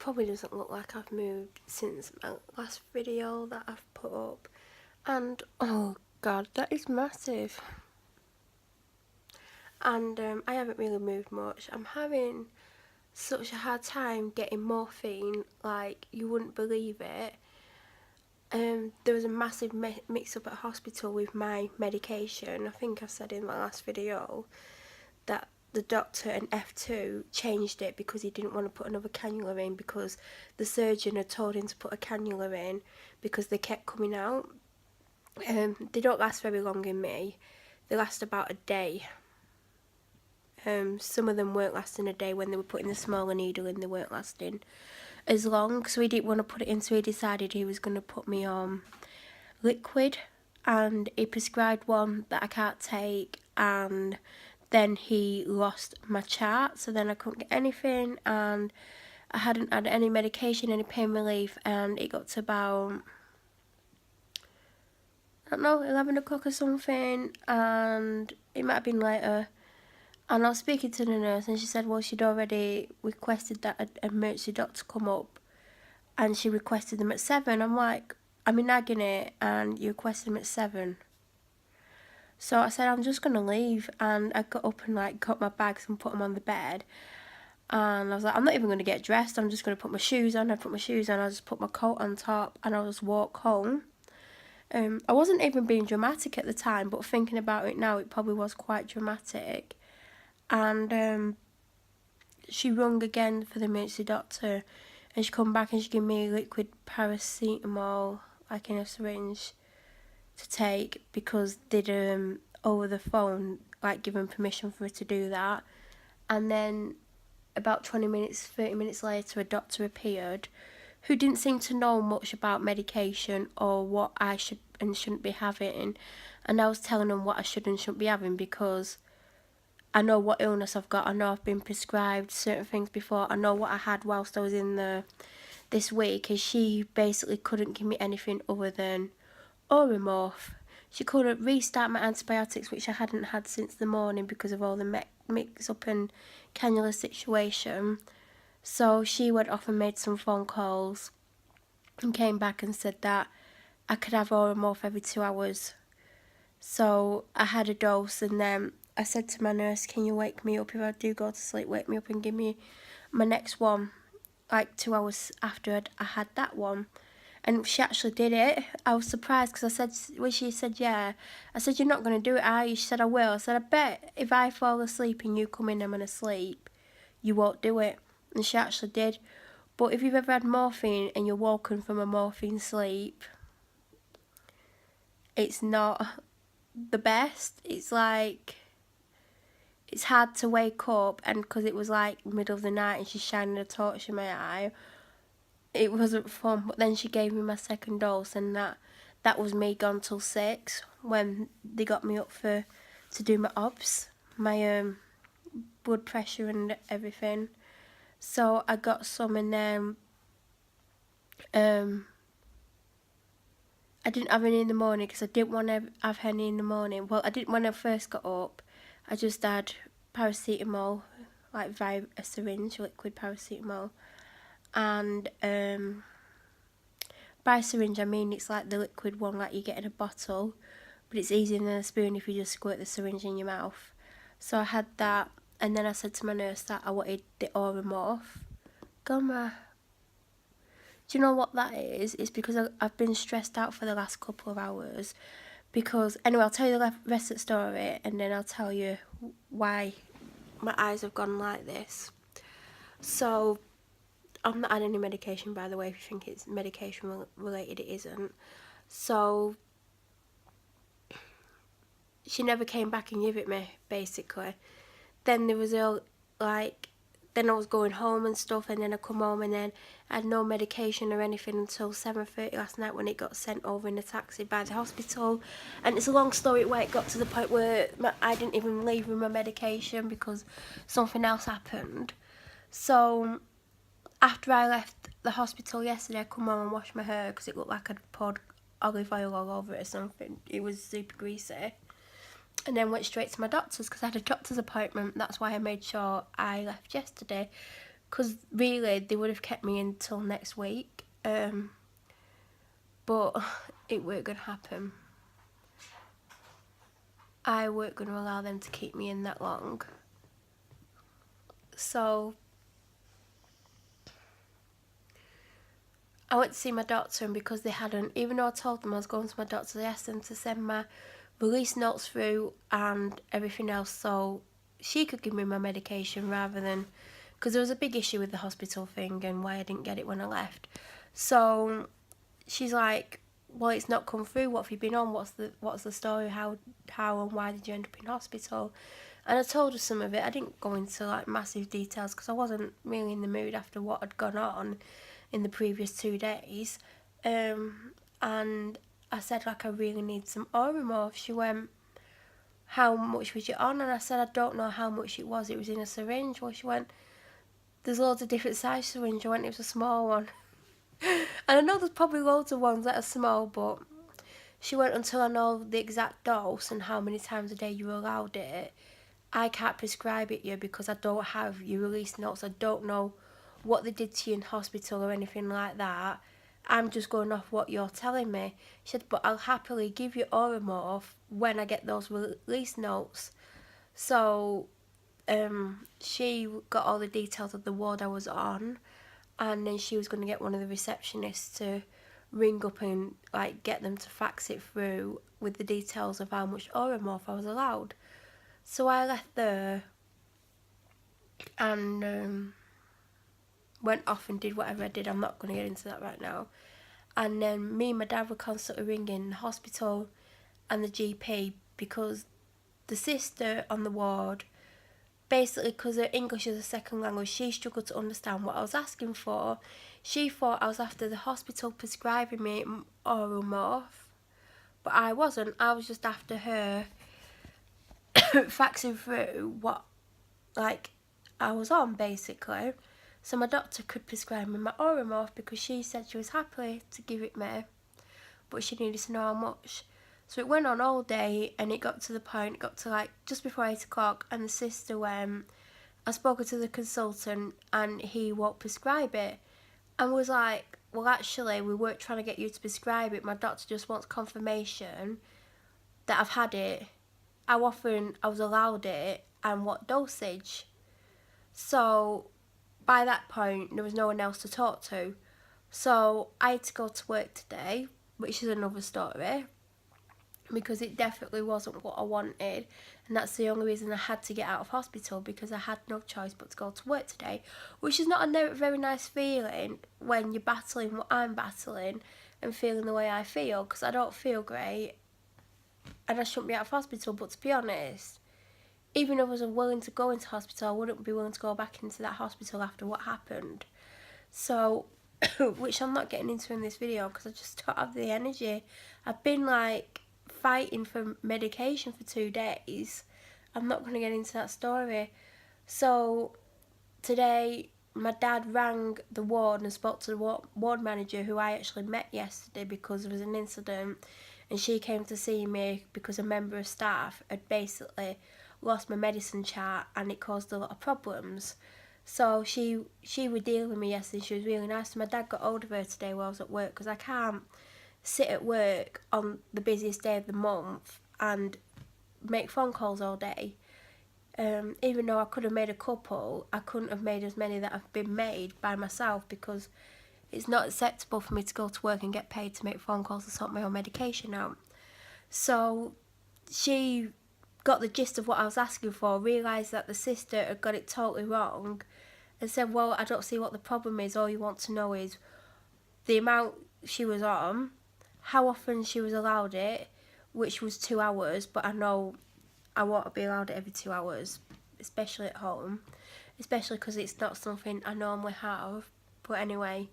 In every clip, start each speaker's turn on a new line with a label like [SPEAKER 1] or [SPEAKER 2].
[SPEAKER 1] probably doesn't look like I've moved since my last video that I've put up. And oh god, that is massive. And I haven't really moved much. I'm having such a hard time getting morphine, like you wouldn't believe it. There was a massive mix-up at hospital with my medication. I think I said in my last video that the doctor in F2 changed it because he didn't want to put another cannula in, because the surgeon had told him to put a cannula in because they kept coming out. They don't last very long in me. They last about a day. Some of them weren't lasting a day. When they were putting the smaller needle in, they weren't lasting as long, so he didn't want to put it in, so he decided he was going to put me on liquid, and he prescribed one that I can't take, and then he lost my chart, so then I couldn't get anything, and I hadn't had any medication, any pain relief, and it got to about, I don't know, 11 o'clock or something, and it might have been later. And I was speaking to the nurse, and she said, well, she'd already requested that an emergency doctor come up, and she requested them at 7. I'm like, I'm in agony, and you requested them at 7. So I said, I'm just going to leave, and I got up and, like, got my bags and put them on the bed, and I was like, I'm not even going to get dressed, I'm just going to put my shoes on. I put my shoes on, I just put my coat on top, and I just walk home. I wasn't even being dramatic at the time, but thinking about it now, it probably was quite dramatic. And she rung again for the emergency doctor, and she come back and she gave me liquid paracetamol, like in a syringe, to take, because they'd over the phone, like, given permission for her to do that. And then about 20 minutes, 30 minutes later, a doctor appeared who didn't seem to know much about medication or what I should and shouldn't be having. And I was telling him what I should and shouldn't be having, because I know what illness I've got. I know I've been prescribed certain things before. I know what I had whilst I was in this week. And she basically couldn't give me anything other than Oromorph. She couldn't restart my antibiotics, which I hadn't had since the morning because of all the mix-up and cannula situation. So she went off and made some phone calls and came back and said that I could have Oromorph every 2 hours. So I had a dose, and then I said to my nurse, can you wake me up if I do go to sleep, wake me up and give me my next one, like 2 hours after I had that one. And she actually did it. I was surprised, because I said, when she said yeah, I said, you're not going to do it, are you? She said, I will. I said, I bet if I fall asleep and you come in and I'm going to sleep, you won't do it. And she actually did. But if you've ever had morphine and you're woken from a morphine sleep, it's not the best. It's like, it's hard to wake up, and because it was like middle of the night and she's shining a torch in my eye, it wasn't fun. But then she gave me my second dose, and that was me gone till 6 when they got me up to do my obs, my blood pressure and everything. So I got some, and then I didn't have any in the morning because I didn't want to have any in the morning. Well, I didn't when I first got up. I just had paracetamol, like via a syringe, liquid paracetamol. And by syringe I mean it's like the liquid one like you get in a bottle, but it's easier than a spoon if you just squirt the syringe in your mouth. So I had that, and then I said to my nurse that I wanted the Oromorph. Gumma. Do you know what that is? It's because I've been stressed out for the last couple of hours. Because, anyway, I'll tell you the rest of the story, and then I'll tell you why my eyes have gone like this. So, I'm not on any medication, by the way. If you think it's medication related, it isn't. So, she never came back and gave it me, basically. Then there was then I was going home and stuff, and then I come home, and then I had no medication or anything until 7:30 last night when it got sent over in a taxi by the hospital. And it's a long story where it got to the point where I didn't even leave with my medication because something else happened. So after I left the hospital yesterday, I come home and washed my hair because it looked like I'd poured olive oil all over it or something. It was super greasy. And then went straight to my doctor's because I had a doctor's appointment. That's why I made sure I left yesterday, because really they would have kept me until next week, but it weren't going to happen. I weren't going to allow them to keep me in that long. So I went to see my doctor, and because they hadn't, even though I told them I was going to my doctor, they asked them to send my release notes through and everything else so she could give me my medication rather than, because there was a big issue with the hospital thing and why I didn't get it when I left. So she's like, well, it's not come through, what have you been on, what's the story, how and why did you end up in hospital? And I told her some of it. I didn't go into like massive details because I wasn't really in the mood after what had gone on in the previous 2 days. And I said, like, I really need some Oromorph. She went, how much was it on? And I said, I don't know how much it was in a syringe. Well, she went, there's loads of different size syringe. I went, it was a small one. And I know there's probably loads of ones that are small, but she went, until I know the exact dose and how many times a day you're allowed it, I can't prescribe it you because I don't have your release notes. I don't know what they did to you in hospital or anything like that. I'm just going off what you're telling me. She said, but I'll happily give you Oromorph when I get those release notes. So she got all the details of the ward I was on, and then she was going to get one of the receptionists to ring up and like get them to fax it through with the details of how much Oromorph I was allowed. So I left there and went off and did whatever I did. I'm not going to get into that right now. And then me and my dad were constantly ringing the hospital and the GP because the sister on the ward, basically because her English is a second language, she struggled to understand what I was asking for. She thought I was after the hospital prescribing me Oromorph, but I wasn't. I was just after her faxing through what like I was on, basically, so my doctor could prescribe me my Oromorph because she said she was happy to give it me, but she needed to know how much. So it went on all day, and it got to the point, it got to like just before 8 o'clock, and the sister went, I spoke to the consultant and he won't prescribe it, and was like, well, actually we weren't trying to get you to prescribe it, my doctor just wants confirmation that I've had it, how often I was allowed it, and what dosage. So by that point there was no one else to talk to, so I had to go to work today, which is another story, because it definitely wasn't what I wanted, and that's the only reason I had to get out of hospital, because I had no choice but to go to work today, which is not a very nice feeling when you're battling what I'm battling and feeling the way I feel, because I don't feel great and I shouldn't be out of hospital. But to be honest, even if I was willing to go into hospital, I wouldn't be willing to go back into that hospital after what happened. So, which I'm not getting into in this video because I just don't have the energy. I've been like fighting for medication for 2 days. I'm not going to get into that story. So today my dad rang the ward and spoke to the ward manager, who I actually met yesterday because there was an incident, and she came to see me because a member of staff had basically lost my medicine chart and it caused a lot of problems. So she was dealing with me yesterday. She was really nice. So my dad got hold of her today while I was at work, because I can't sit at work on the busiest day of the month and make phone calls all day. Even though I could have made a couple, I couldn't have made as many that have been made by myself, because it's not acceptable for me to go to work and get paid to make phone calls to sort my own medication out. So she got the gist of what I was asking for, realised that the sister had got it totally wrong, and said, well, I don't see what the problem is. All you want to know is the amount she was on, how often she was allowed it, which was 2 hours, but I know I won't be allowed it every 2 hours, especially at home, especially because it's not something I normally have. But anyway,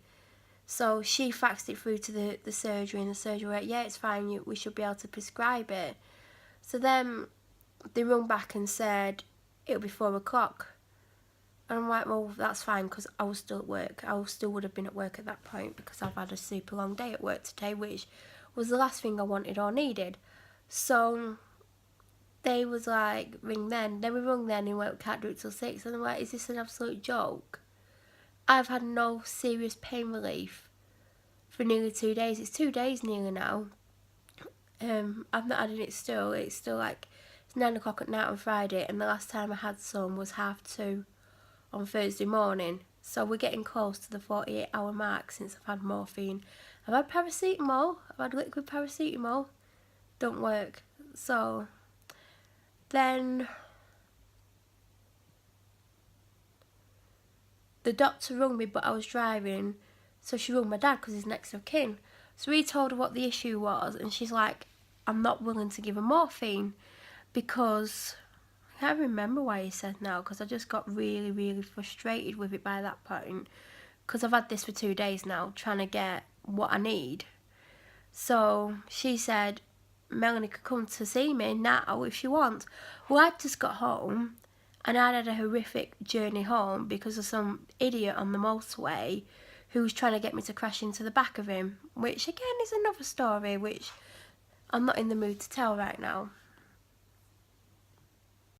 [SPEAKER 1] so she faxed it through to the surgery, and the surgery went, yeah, it's fine, we should be able to prescribe it. So then they rung back and said it'll be 4 o'clock. And I'm like, well, that's fine, because I was still at work. I still would have been at work at that point, because I've had a super long day at work today, which was the last thing I wanted or needed. So they was like, ring then. Then we rung then and went, we can't do it till 6. And I'm like, is this an absolute joke? I've had no serious pain relief for nearly 2 days. It's 2 days nearly now. I've not had any still. It's still like, it's 9 o'clock at night on Friday, and the last time I had some was 2:30 on Thursday morning. So we're getting close to the 48-hour mark since I've had morphine. I've had paracetamol. I've had liquid paracetamol. Don't work. So then the doctor rung me, but I was driving, so she rung my dad because he's next of kin. So he told her what the issue was, and she's like, I'm not willing to give her morphine because I can't remember why he said no, because I just got really, really frustrated with it by that point, because I've had this for 2 days now, trying to get what I need. So she said Melanie could come to see me now if she wants. Well, I just got home, and I'd had a horrific journey home because of some idiot on the motorway who was trying to get me to crash into the back of him, which again is another story which I'm not in the mood to tell right now.